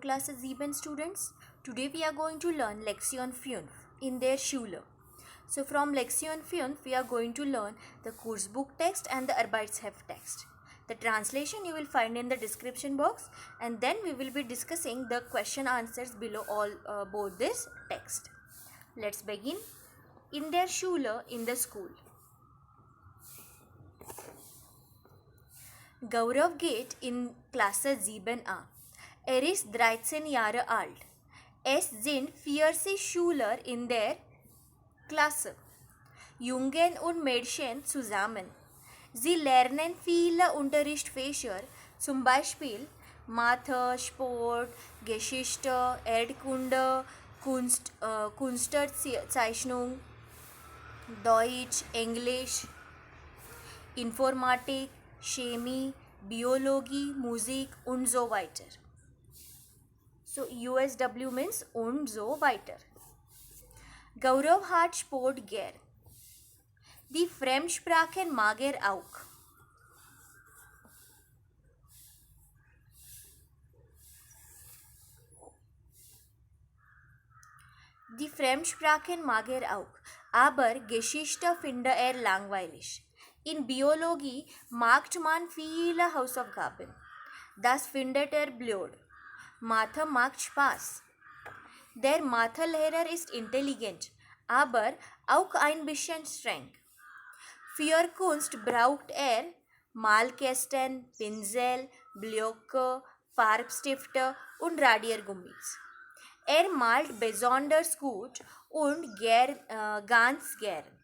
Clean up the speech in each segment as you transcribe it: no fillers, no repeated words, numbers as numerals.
Klasse 7 students. Today we are going to learn Lektion 5 in der Schule. So from Lektion 5 we are going to learn the Kursbuch text and the Arbeitsheft text. The translation you will find in the description box, and then we will be discussing the question answers below both this text. Let's begin. In der Schule, in the school. Gaurav geht in Klasse 7a. Ist 13 Jahre alt. Es sind 40 Schüler in der Klasse. Jungen und Mädchen zusammen. Sie lernen viele Unterrichtsfächer, zum Beispiel Mathe, Sport, Geschichte, Erdkunde, Kunstzeichnung, Deutsch, Englisch, Informatik, Chemie, Biologie, Musik und so weiter. So USW means und so weiter. Gaurav hat Sport gern. Die Fremdsprachen mag auch. Die Fremdsprachen mag auch, aber Geschichte findet langweilig. In Biologie macht man viele Hausaufgaben. Das findet blöd. Mathe macht Spaß. Der Mathelehrer ist intelligent, aber auch ein bisschen streng. Für Kunst braucht Malkästen, Pinsel, Blöcke, Farbstifte und Radiergummis. Malt besonders gut und ganz gern.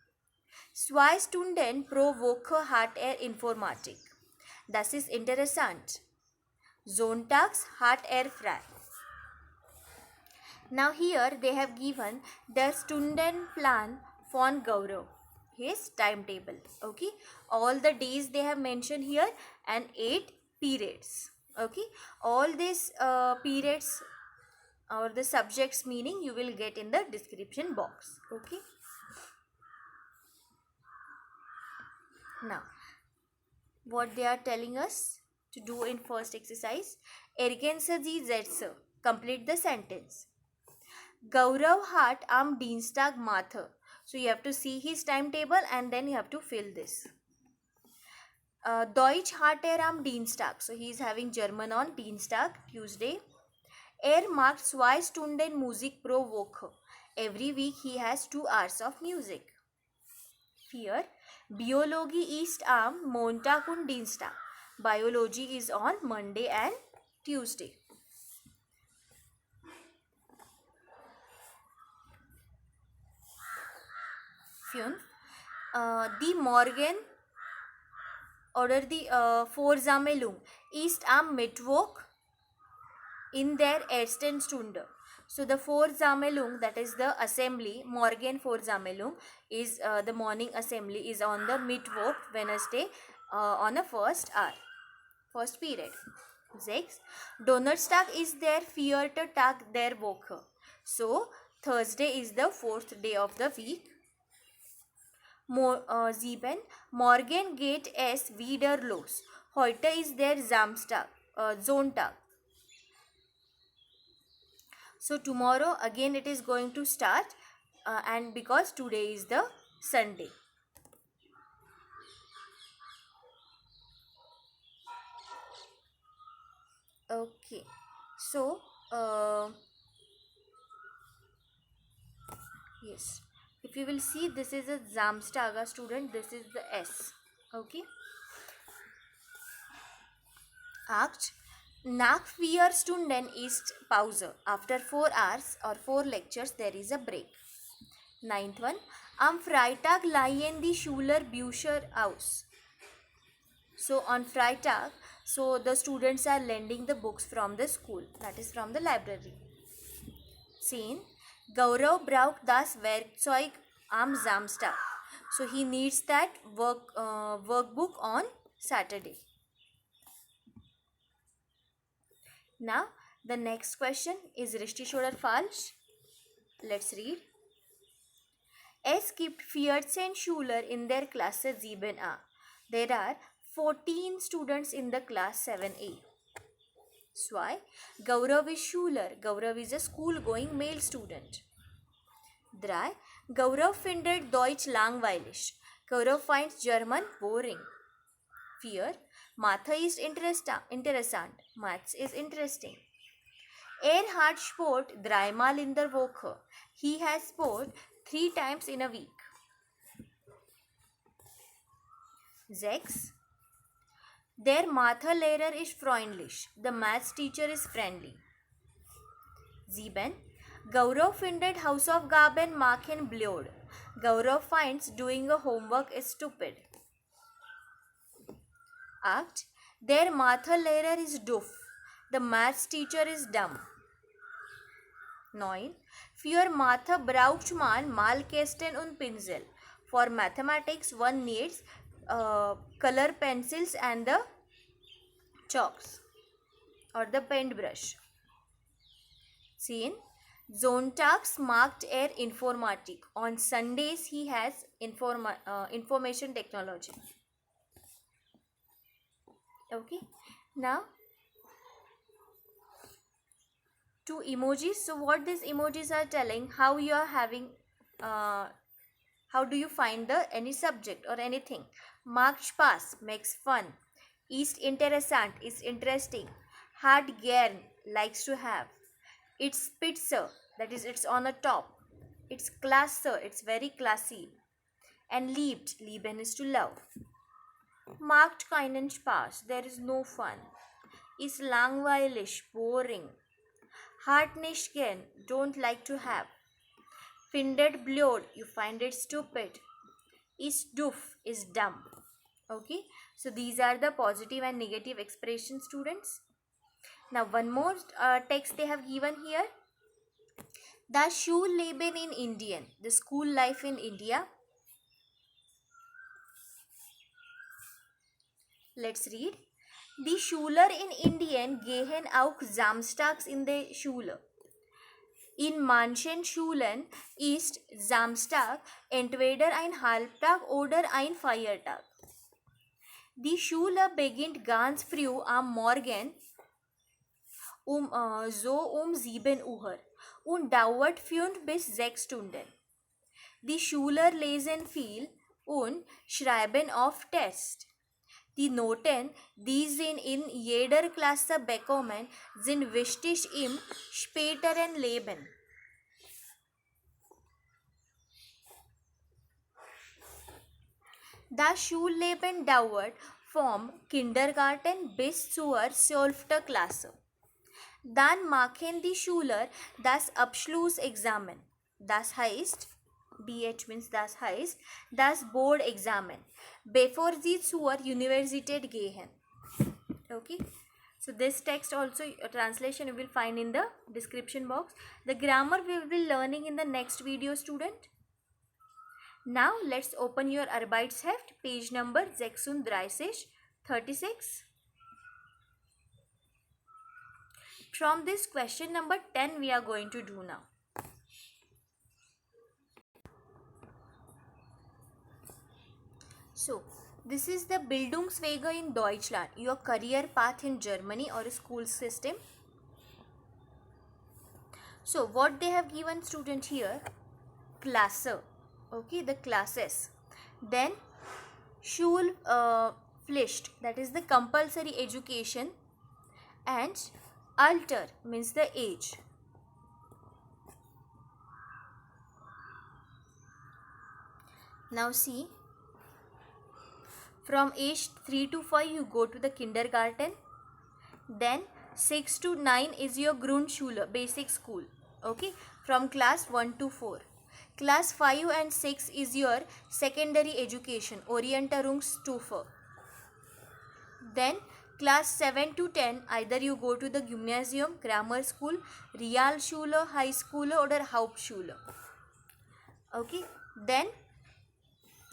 2 Stunden pro Woche hat Informatik. Das ist interessant. Sonntags hat frei. Now here they have given the Stundenplan von Gaurav, his timetable. Okay, all the days they have mentioned here and 8 periods. Okay, all these periods or the subjects meaning you will get in the description box. Okay. Now, what they are telling us to do in first exercise. Ergänze die Sätze. Complete the sentence. Gaurav hat am Dienstag Mathe. So you have to see his timetable and then you have to fill this. Deutsch hat am Dienstag. So he is having German on Dienstag, Tuesday. Macht 2 Stunden Musik pro Woche. Every week he has 2 hours of music. Here, Biologie ist am Montag und Dienstag. Biology is on Monday and Tuesday. Die Morgen oder die Vorsammlung ist am Mittwoch in der ersten Stunde. So the Vorsammlung, that is the assembly, Morgen Vorsammlung is the morning assembly is on the Mittwoch, Wednesday, on the first hour, first period. 6. Donnerstag ist der 4. Tag der Woche. So Thursday is the 4th day of the week. 7. Morgen geht es wieder los. Heute ist der Samstag, Sonntag. So tomorrow again it is going to start and because today is the Sunday. Okay, so yes, if you will see, this is a Samstag student, this is the S. Okay. 8. Nach 4 Stunden ist Pause. After 4 hours or 4 lectures there is a break. 9th one. Am Freitag leihen die Schüler Bücher aus. So on Freitag, so the students are lending the books from the school, that is from the library. 10. Gaurav braucht das Werkzeug am Samstag. So he needs that workbook on Saturday. Now the next question is richtig oder falsch. Let's read. Es gibt 14 Schüler in der Klasse 7a. There are 14 students in the class 7a. 2. Gaurav is Schüler. Gaurav is a school-going male student. 3. Gaurav findet Deutsch langweilig. Gaurav finds German boring. 4. Mathe ist interessant. Maths is interesting. Er hat Sport dreimal in der Woche. He has sport 3 times in a week. 6. Der Mathelehrer ist freundlich. The maths teacher is friendly. 7. Gaurav findet Hausaufgaben machen blöd. Gaurav finds doing a homework is stupid. 8. Der Mathelehrer is doof. The maths teacher is dumb. 9. Für Mathe braucht man Malkästen und Pinsel. For mathematics, one needs color pencils and the chalks or the paintbrush. 10. Sonntags macht Informatik. On Sundays, he has information technology. Okay, now two emojis. So what these emojis are telling, how you are having, how do you find any subject or anything. Macht Spaß, makes fun. Ist interessant, is interesting. Hat gern, likes to have. It's spitze, that is it's on a top. It's klasse, it's very classy. And liebt, lieben is to love. Macht keinen Spaß, there is no fun. Ist langweilig, boring. Hat nicht gern, don't like to have. Findet blöd, you find it stupid. Ist doof, is dumb. Okay, so these are the positive and negative expressions, students. Now one more text they have given here. Das Schulleben in Indien, the school life in India. Let's read. Die Schüler in Indien gehen auch samstags in die Schule. In manchen Schulen ist Samstag entweder ein Halbtag oder ein Feiertag. Die Schule beginnt ganz früh am Morgen um 7 Uhr und dauert 5 bis 6 Stunden. Die Schüler lesen viel und schreiben oft Tests. Die Noten, die sie in jeder Klasse bekommen, sind wichtig im späteren Leben. Das Schulleben dauert vom Kindergarten bis zur 12. Klasse. Dann machen die Schüler das Abschlussexamen. Das heißt, BH means das heißt, das Board-Examen, bevor sie zur Universität gehen. Okay, so this text also translation you will find in the description box. The grammar we will be learning in the next video, student. Now let's open your Arbeitsheft, page number 36. From this question number 10 we are going to do now. So, this is the Bildungswege in Deutschland, your career path in Germany or school system. So, what they have given student here, Klasse, okay, the classes. Then, Schulpflicht, that is the compulsory education, and Alter means the age. Now see, from age 3 to 5 you go to the kindergarten. Then 6 to 9 is your Grundschule, basic school. Okay, from class 1 to 4. Class 5 and 6 is your secondary education, Orientierungsstufe. Then class 7 to 10 either you go to the Gymnasium, grammar school, Realschule, high school or Hauptschule. Okay, then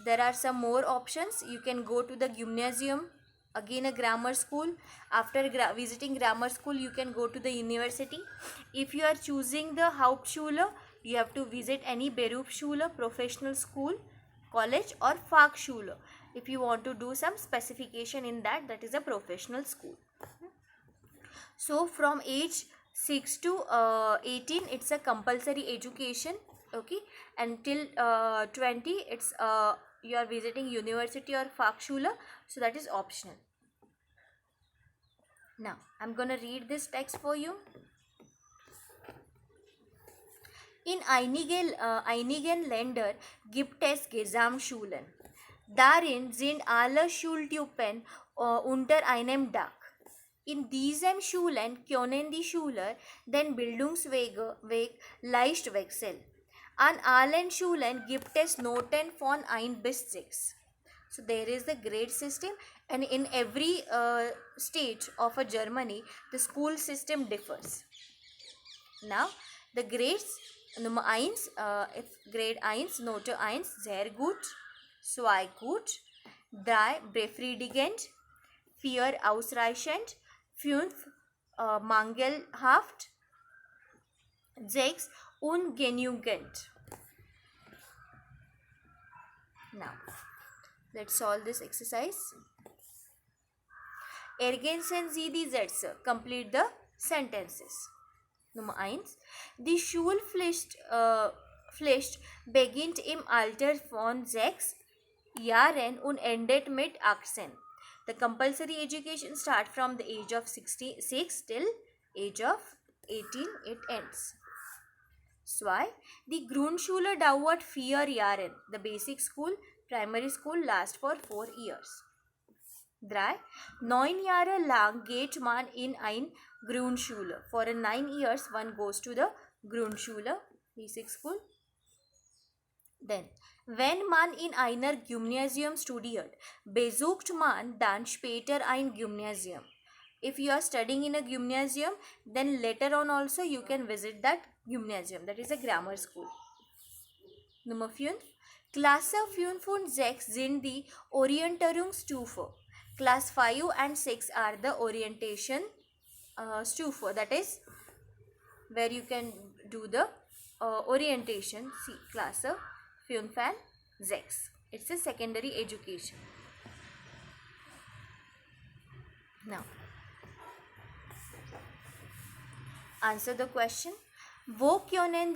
there are some more options. You can go to the Gymnasium, again a grammar school. After visiting grammar school, you can go to the university. If you are choosing the Hauptschule, you have to visit any Berufsschule, professional school, college or Fachschule. If you want to do some specification in that, that is a professional school. So from age 6 to 18 it's a compulsory education, okay, until 20 it's you are visiting university or Fachschule, so that is optional. Now I'm gonna read this text for you. In einigen Länder gibt es Gesamtschulen. Darin sind alle Schultypen unter einem Dach. In diesen Schulen können die Schüler den Bildungsweg leicht wechseln. An allen Schulen gibt es Noten von 1 bis 6. So there is the grade system, and in every state of a Germany, the school system differs. Now, the grades, Nummer 1, if Grade 1, Note 1, sehr gut, zwei gut, 3, befriedigend, 4, ausreichend, 5, mangelhaft, 6, ungenügend. Now, let's solve this exercise. Ergänzen Sie die Sätze. Complete the sentences. Nummer 1. Die Schulpflicht beginnt im Alter von 6 Jahren und endet mit 18. The compulsory education starts from the age of 6 till age of 18 it ends. 2. Die Grundschule dauert 4 Jahre. The basic school, primary school lasts for 4 years. 3. 9 Jahre lang geht man in ein Grundschule. For 9 years one goes to the Grundschule, basic school. Then, wenn man in einer Gymnasium studiert, besucht man dann später ein Gymnasium. If you are studying in a gymnasium, then later on also you can visit that gymnasium. That is a grammar school. Nummer 5. Klasse 5 und 6 sind die Orientierungsstufe. Class 5 and 6 are the orientation Stufe. That is where you can do the orientation. See, Klasse 5 and 6. It's a secondary education. Now, answer the question. Wo können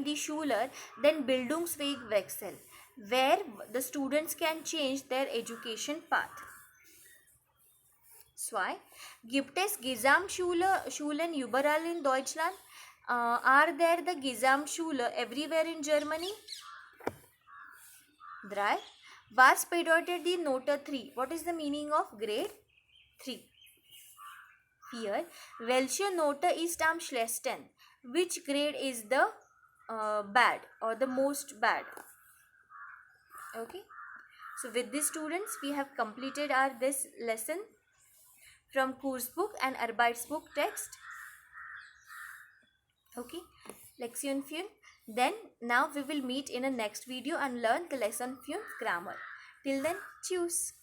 die Schüler den Bildungsweg wechseln? Where the students can change their education path. 2. Gibt es Gesamtschulen überall in Deutschland? Are there the Gesamtschule everywhere in Germany? 3. Was bedeutet die Note 3? What is the meaning of grade 3? 4. Welche Note ist am schlechtesten? Which grade is the bad or the most bad? Okay. So with these students, we have completed this lesson from Kursbuch and Arbeitsbuch text. Okay. Lektion 5. Then now we will meet in a next video and learn the lesson 5 grammar. Till then, tschüss.